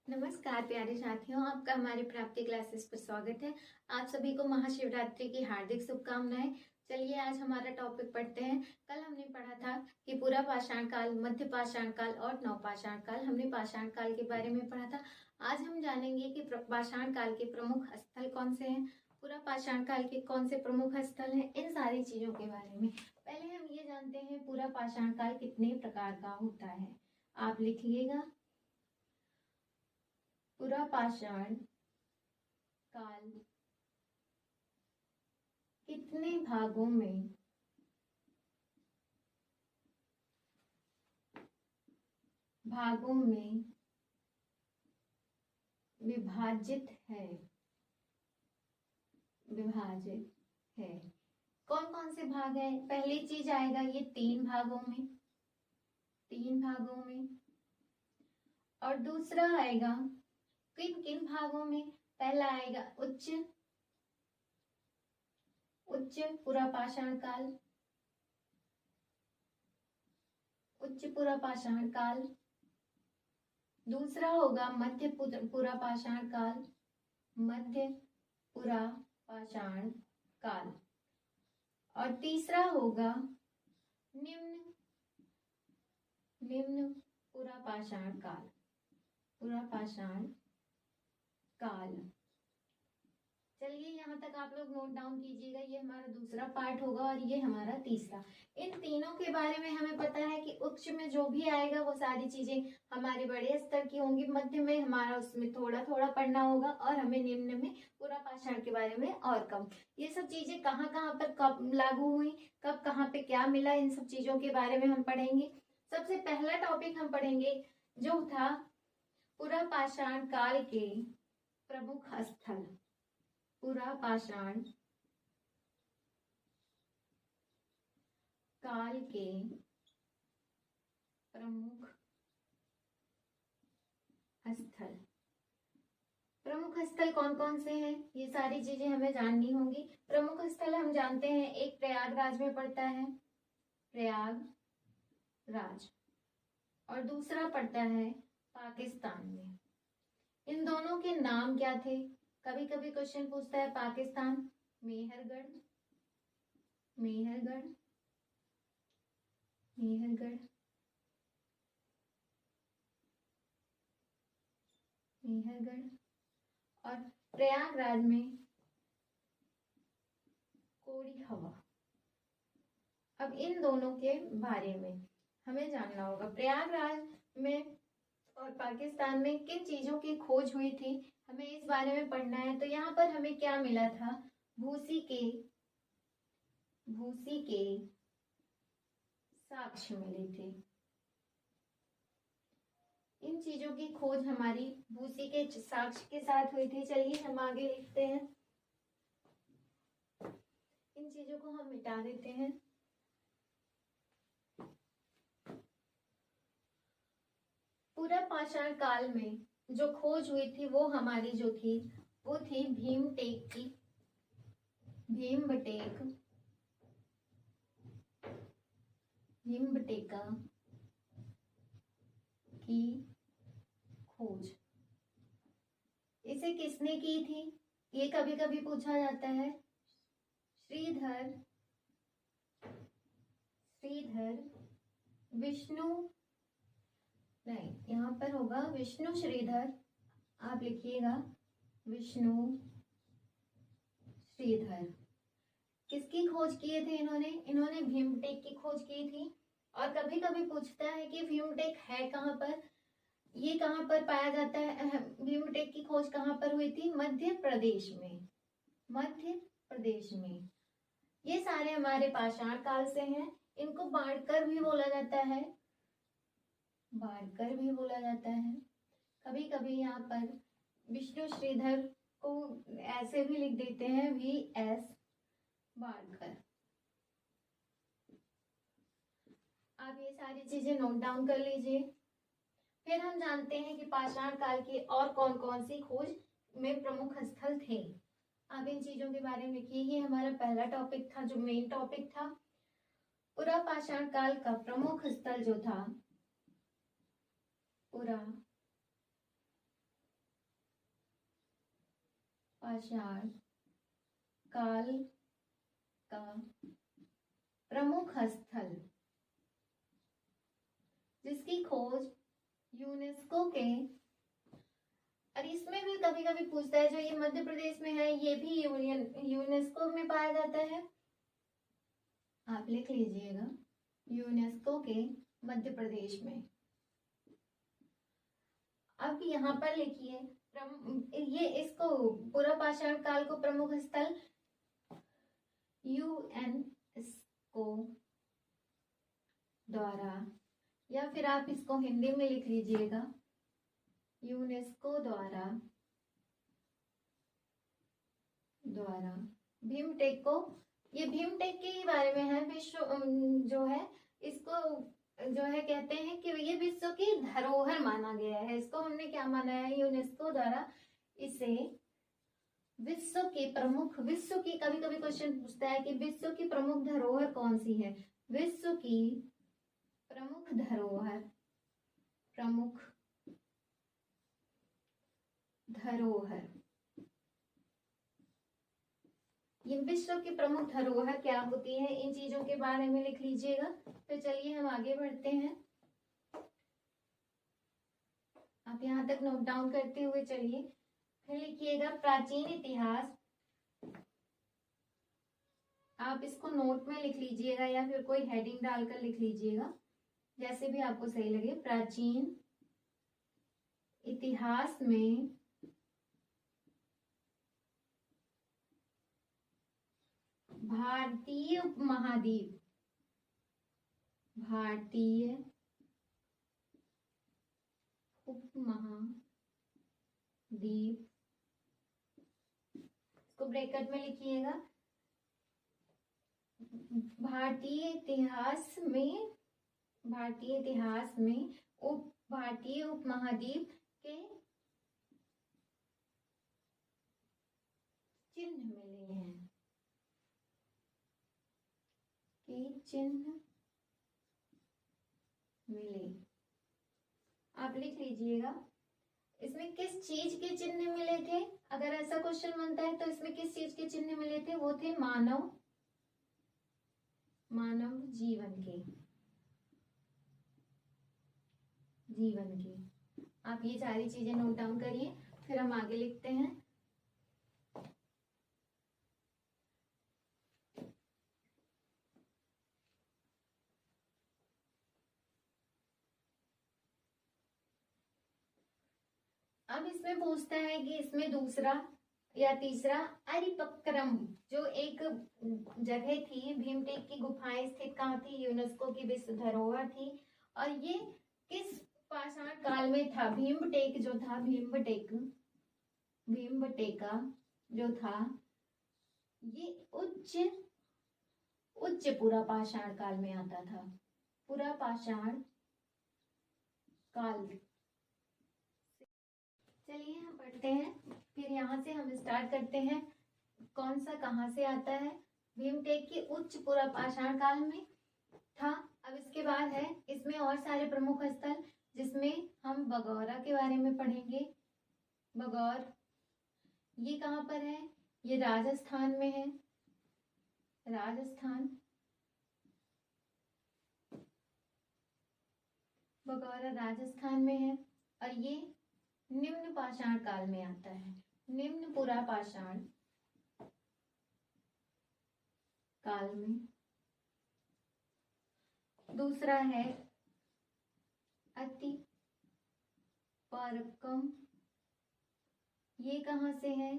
नमस्कार प्यारे साथियों, आपका हमारे प्राप्ति क्लासेस पर स्वागत है। आप सभी को महाशिवरात्रि की हार्दिक शुभकामनाएं। चलिए आज हमारा टॉपिक पढ़ते हैं। कल हमने पढ़ा था कि पूरा पाषाण काल, मध्य पाषाण काल और नवपाषाण काल। हमने पाषाण काल के बारे में पढ़ा था। आज हम जानेंगे कि पाषाण काल के प्रमुख स्थल कौन से हैं, पूरा पाषाण काल के कौन से प्रमुख स्थल हैं, इन सारी चीजों के बारे में। पहले हम ये जानते हैं पूरा पाषाण काल कितने प्रकार का होता है। आप लिखिएगा, पूरा पाषाण काल कितने भागों में विभाजित है। कौन कौन से भाग है? पहली चीज आएगा ये तीन भागों में। और दूसरा आएगा किन किन भागों में? पहला आएगा उच्च पूरा पाषाण काल, उच्च पूरा पाषाण काल। दूसरा होगा मध्य पूरा पाषाण काल, मध्य पूरा पाषाण काल। और तीसरा होगा निम्न पूरा पाषाण काल। चलिए यहाँ तक आप लोग नोट डाउन कीजिएगा। ये हमारा दूसरा पार्ट होगा और ये हमारा तीसरा। इन तीनों के बारे में हमें पता है कि उच्च में जो भी आएगा वो सारी चीजें हमारे बड़े स्तर की होंगी, मध्य में हमारा उसमें थोड़ा थोड़ा पढ़ना होगा और हमें निम्न में पूरा पाषाण के बारे में और कम। ये सब चीजें कहाँ कहाँ पर कब लागू हुई, कब कहाँ पे क्या मिला, इन सब चीजों के बारे में हम पढ़ेंगे। सबसे पहला टॉपिक हम पढ़ेंगे जो था पूरा पाषाण काल के प्रमुख स्थल। पूरा पाषाण काल के प्रमुख स्थल कौन कौन से हैं, ये सारी चीजें हमें जाननी होंगी। प्रमुख स्थल हम जानते हैं, एक प्रयागराज में पड़ता है, प्रयागराज, और दूसरा पड़ता है पाकिस्तान में। इन दोनों के नाम क्या थे? कभी कभी क्वेश्चन पूछता है पाकिस्तान, मेहरगढ़, और प्रयागराज में कोड़ी हवा। अब इन दोनों के बारे में हमें जानना होगा। प्रयागराज में और पाकिस्तान में किन चीजों की खोज हुई थी, हमें इस बारे में पढ़ना है। तो यहाँ पर हमें क्या मिला था? भूसी के साक्ष्य मिले थे। इन चीजों की खोज हमारी भूसी के साक्ष्य के साथ हुई थी। चलिए हम आगे लिखते हैं, इन चीजों को हम मिटा देते हैं। पूरा पाषाण काल में जो खोज हुई थी वो हमारी जो थी वो थी भीमबटेका की खोज। इसे किसने की थी? ये कभी कभी पूछा जाता है। श्रीधर विष्णु, नहीं यहाँ पर होगा विष्णु श्रीधर, आप लिखिएगा विष्णु श्रीधर। किसकी खोज किए थे इन्होंने भीमबेटका की खोज की थी। और कभी कभी पूछता है कि भीमबेटका है कहाँ पर, ये कहाँ पर पाया जाता है? भीमबेटका की खोज कहाँ पर हुई थी? मध्य प्रदेश में। ये सारे हमारे पाषाण काल से हैं। इनको बाणकर भी बोला जाता है। कभी कभी यहाँ पर विष्णु श्रीधर को ऐसे भी लिख देते हैं, VS बाणकर। आप ये सारी चीजें नोट डाउन कर लीजिए। फिर हम जानते हैं कि पाषाण काल के और कौन कौन सी खोज में प्रमुख स्थल थे। आप इन चीजों के बारे में लिखिए। ये हमारा पहला टॉपिक था, जो मेन टॉपिक था। पूरा पाषाण काल का प्रमुख स्थल जो था पूरा पाषाण काल का प्रमुख स्थल जिसकी खोज यूनेस्को के, और इसमें भी कभी कभी पूछता है जो ये मध्य प्रदेश में है ये भी यूनेस्को में पाया जाता है। आप लिख लीजिएगा यूनेस्को के मध्य प्रदेश में। अब यहाँ पर लिखिए ये इसको पूरा पाषाण काल को प्रमुख स्थल यूनेस्को द्वारा, या फिर आप इसको हिंदी में लिख लीजिएगा यूनेस्को द्वारा भीमटेको, ये भीमटेक के बारे में है। विश्व जो है इसको जो है कहते हैं कि ये विश्व की धरोहर माना गया है। इसको हमने क्या माना है यूनेस्को द्वारा, इसे विश्व की प्रमुख, विश्व की, कभी कभी क्वेश्चन पूछता है कि विश्व की प्रमुख धरोहर कौन सी है। विश्व की प्रमुख धरोहर, प्रमुख धरोहर, ये विश्व की प्रमुख धरोहर क्या होती है, इन चीजों के बारे में लिख लीजिएगा। तो चलिए हम आगे बढ़ते हैं। आप यहाँ तक नोट डाउन करते हुए चलिए। फिर लिखिएगा प्राचीन इतिहास, आप इसको नोट में लिख लीजिएगा या फिर कोई हेडिंग डालकर लिख लीजिएगा, जैसे भी आपको सही लगे। प्राचीन इतिहास में भारतीय उपमहाद्वीप, भारतीय उपमहाद्वीप, इसको ब्रैकेट में लिखिएगा। भारतीय इतिहास में भारतीय उपमहाद्वीप के चिन्ह मिले हैं, चिन्ह मिले। आप लिख लीजिएगा इसमें किस चीज के चिन्ह मिले थे। अगर ऐसा क्वेश्चन बनता है तो इसमें किस चीज के चिन्ह मिले थे, वो थे मानव जीवन के। आप ये सारी चीजें नोट डाउन करिए, फिर हम आगे लिखते हैं। अब इसमें पूछता है कि इसमें दूसरा या तीसरा अरिपक्रम, जो एक जगह थी, भीमटेक की गुफाएं स्थित कहाँ थी, यूनेस्को की विश्व धरोहर थी, और ये किस पाषाण काल में था। भीमटेक जो था, भीमबटेका जो था, ये उच्च पूरा पाषाण काल में आता था। पूरा पाषाण काल। चलिए हम पढ़ते हैं, फिर यहाँ से हम स्टार्ट करते हैं। कौन सा कहाँ से आता है, भीमटेक की उच्च पूरा पाषाण काल में था। अब इसके बाद है इसमें और सारे प्रमुख स्थल, जिसमें हम बगौरा के बारे में पढ़ेंगे। बगौर ये कहाँ पर है, ये राजस्थान में है, राजस्थान। बगौरा राजस्थान में है, और ये निम्न पाषाण काल में आता है, निम्न पूरा पाषाण काल में। दूसरा है अति परकम, ये कहाँ से है,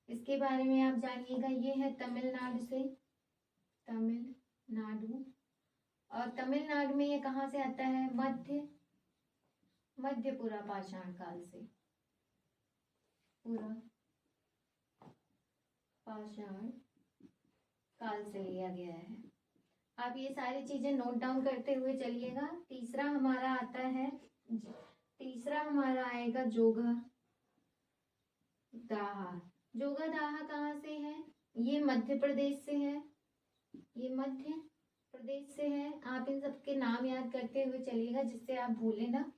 इसके बारे में आप जानिएगा। ये है तमिलनाडु से, तमिलनाडु। और तमिलनाडु में ये कहाँ से आता है, मध्य पूरा पाषाण काल से, पूरा पाषाण काल से लिया गया है। आप ये सारी चीजें नोट डाउन करते हुए चलिएगा। तीसरा हमारा आता है, तीसरा हमारा आएगा जोगा दाहा। जोगा दाहा कहाँ से है, ये मध्य प्रदेश से है, ये मध्य प्रदेश से है। आप इन सबके नाम याद करते हुए चलिएगा, जिससे आप भूले ना।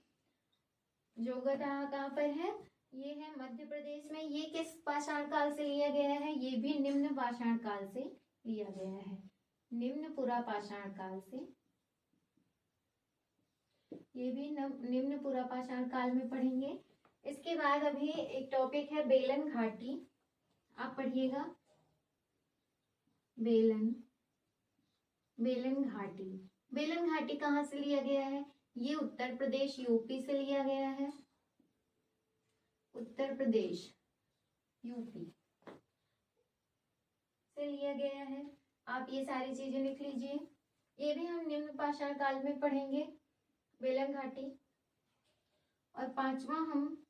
जोगा दाहा कहाँ पर है, ये है मध्य प्रदेश में। ये किस पाषाण काल से लिया गया है? ये भी निम्न पाषाण काल से लिया गया है, निम्न पुरा पाषाण काल से। ये भी निम्न पुरा पाषाण काल में पढ़ेंगे। इसके बाद अभी एक टॉपिक है बेलन घाटी, आप पढ़िएगा। बेलन घाटी। बेलन घाटी कहाँ से लिया गया है? ये उत्तर प्रदेश यूपी से लिया गया है, उत्तर प्रदेश यूपी से लिया गया है। आप ये सारी चीजें लिख लीजिए। ये भी हम निम्न पाषाण काल में पढ़ेंगे, बेलन घाटी। और पांचवा हम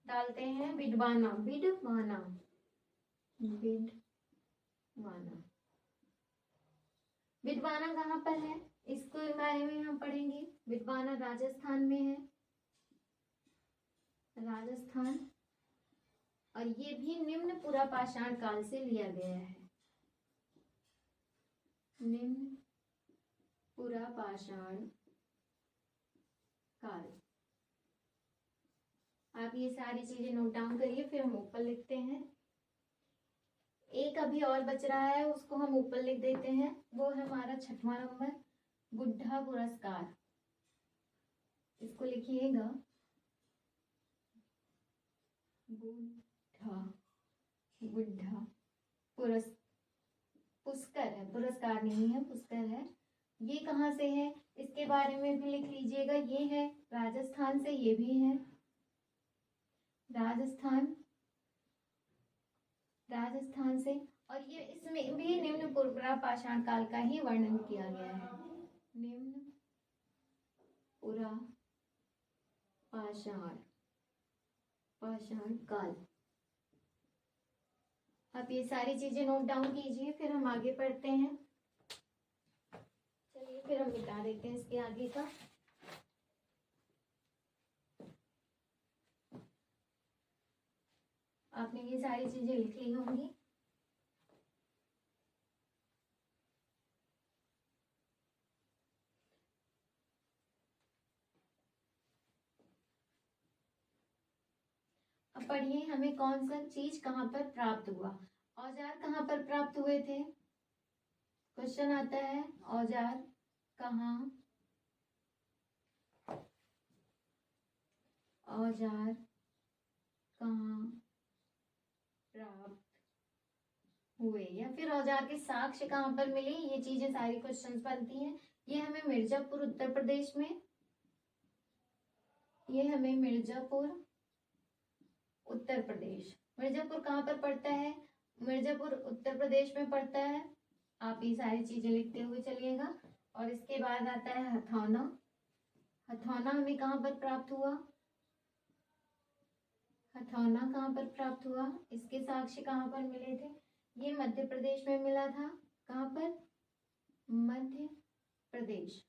डालते हैं बिडवाना। बिडवाना, बिडवाना, बिडवाना कहाँ पर है? इसको बारे में हम पढ़ेंगे। बिडवाना राजस्थान में है, राजस्थान। और ये भी निम्न पुरा पाषाण काल से लिया गया है, निम्न पुरा पाषाण काल। आप ये सारी चीजें नोट डाउन करिए, फिर हम ऊपर लिखते हैं। एक अभी और बच रहा है, उसको हम ऊपर लिख देते हैं। वो है हमारा 6वां नंबर, बुद्धा पुरस्कार। इसको लिखिएगा, बुद्धा पुष्कर है, पुरस्कार नहीं है, पुष्कर है। ये कहाँ से है? इसके बारे में भी लिख लीजिएगा। ये है राजस्थान से, ये भी है राजस्थान से। और ये इसमें भी निम्न पुरा पाषाण काल का ही वर्णन किया गया है, निम्न पुरा पाषाण काल। आप ये सारी चीजें नोट डाउन कीजिए, फिर हम आगे पढ़ते हैं। चलिए फिर हम मिटा देते हैं इसके आगे का। आपने ये सारी चीजें लिख ली होंगी। अब पढ़िए, हमें कौन सा चीज कहाँ पर प्राप्त हुआ? औजार कहाँ पर प्राप्त हुए थे? क्वेश्चन आता है, औजार कहाँ प्राप्त हुए, या फिर औजार के साक्ष्य कहाँ पर मिले? ये चीजें सारी क्वेश्चंस बनती हैं। ये हमें मिर्जापुर उत्तर प्रदेश में, ये हमें मिर्जापुर उत्तर प्रदेश। मिर्जापुर कहाँ पर पड़ता है? मिर्जापुर उत्तर प्रदेश में पड़ता है। आप ये सारी चीजें लिखते हुए चलिएगा। और इसके बाद आता है हथौना। हथौना हमें कहाँ पर प्राप्त हुआ? हथौना कहाँ पर प्राप्त हुआ? इसके साक्ष्य कहाँ पर मिले थे? ये मध्य प्रदेश में मिला था। कहाँ पर? मध्य प्रदेश।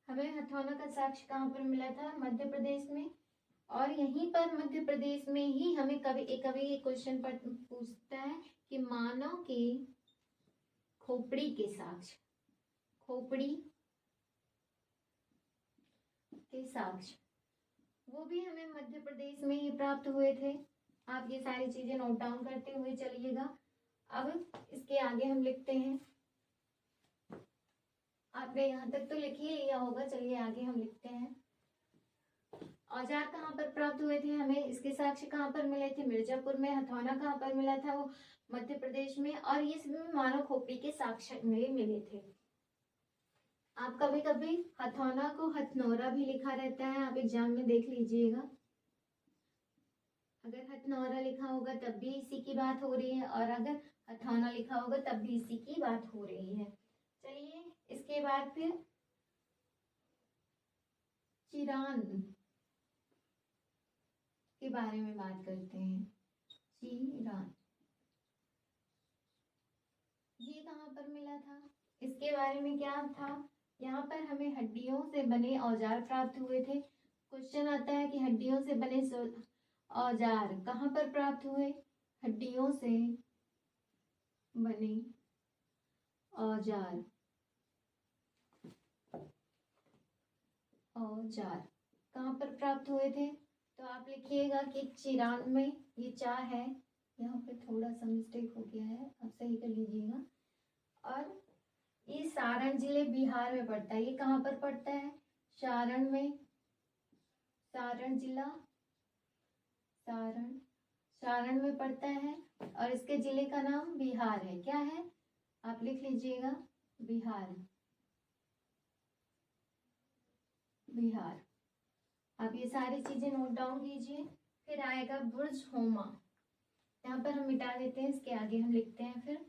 हमें हथौना का साक्ष्य कहाँ पर मिला था? मध्य प्रदेश में। और यहीं पर मध्य प्रदेश में ही हमें कभी एक क्वेश्चन पूछता है कि मानव के खोपड़ी के साक्ष्य, खोपड़ी के साक्ष्य, वो भी हमें मध्य प्रदेश में ही प्राप्त हुए थे। आप ये सारी चीजें नोट डाउन करते हुए चलिएगा। अब इसके आगे हम लिखते हैं। आपने यहाँ तक तो लिख ही लिया होगा, चलिए आगे हम लिखते हैं। औजार कहाँ पर प्राप्त हुए थे? हमें इसके साक्ष्य कहाँ पर मिले थे? मिर्जापुर में। हथौना कहाँ पर मिला था? वो मध्य प्रदेश में। और ये सभी मानव खोपड़ी के साक्ष्य में मिले थे। आप कभी कभी हथौना को हथनौरा भी लिखा रहता है, आप एग्जाम में देख लीजिएगा। अगर हथनौरा लिखा होगा तब भी इसी की बात हो रही है, और अगर हथौना लिखा होगा तब भी इसी की बात हो रही है। चलिए इसके बाद फिर चिरान के बारे में बात करते हैं। चिरान, ये कहाँ पर मिला था? इसके बारे में क्या था? यहाँ पर हमें हड्डियों से बने औजार प्राप्त हुए थे। क्वेश्चन आता है कि हड्डियों से बने औजार कहाँ पर प्राप्त हुए? हड्डियों से बने औजार कहाँ पर प्राप्त हुए थे? तो आप लिखिएगा कि चिरान में, ये चा है, यहाँ पे थोड़ा सा मिस्टेक हो गया है, आप सही कर लीजिएगा। और ये सारण जिले बिहार में पड़ता है। ये कहाँ पर पड़ता है? सारण में, सारण जिला, सारण में पड़ता है और इसके जिले का नाम बिहार है। क्या है? आप लिख लीजिएगा, बिहार, बिहार। आप ये सारी चीजें नोट डाउन कीजिए। फिर आएगा बुर्ज होमा, यहाँ पर हम मिटा देते हैं, इसके आगे हम लिखते हैं फिर।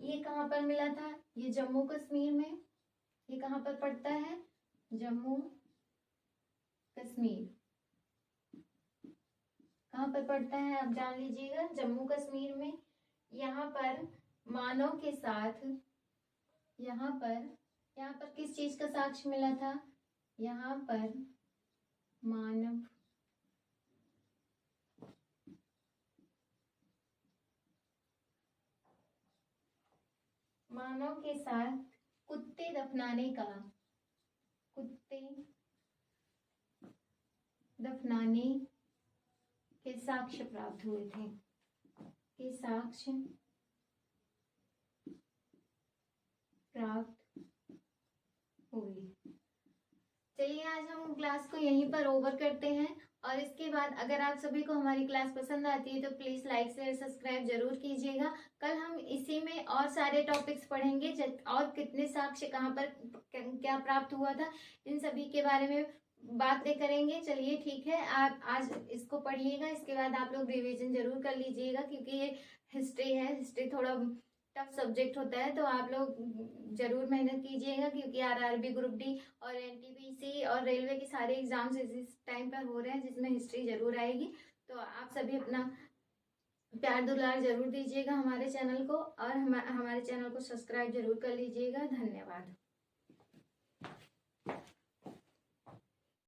ये कहाँ पर मिला था? ये जम्मू कश्मीर में। ये कहाँ पर पड़ता है? जम्मू कश्मीर। कहाँ पर पड़ता है आप जान लीजिएगा, जम्मू कश्मीर में। यहाँ पर मानव के साथ, यहाँ पर किस चीज का साक्ष्य मिला था? यहाँ पर मानव के साथ कुत्ते दफनाने के साक्ष्य प्राप्त हुए थे, के साक्ष्य प्राप्त हुए। चलिए आज हम क्लास को यहीं पर ओवर करते हैं और इसके बाद अगर आप सभी को हमारी क्लास पसंद आती है तो प्लीज लाइक शेयर सब्सक्राइब जरूर कीजिएगा। कल हम इसी में और सारे टॉपिक्स पढ़ेंगे और कितने साक्ष्य कहाँ पर क्या प्राप्त हुआ था, इन सभी के बारे में बातें करेंगे। चलिए ठीक है, आप आज इसको पढ़िएगा, इसके बाद आप लोग रिवीजन जरूर कर लीजिएगा क्योंकि ये हिस्ट्री है, हिस्ट्री थोड़ा टफ सब्जेक्ट होता है, तो आप लोग जरूर मेहनत कीजिएगा क्योंकि आरआरबी ग्रुप डी और एनटीपीसी और रेलवे के सारे एग्जाम्स इस टाइम पर हो रहे हैं जिसमें हिस्ट्री जरूर आएगी। तो आप सभी अपना प्यार दुलार जरूर दीजिएगा हमारे चैनल को और हमारे चैनल को सब्सक्राइब जरूर कर लीजिएगा। धन्यवाद।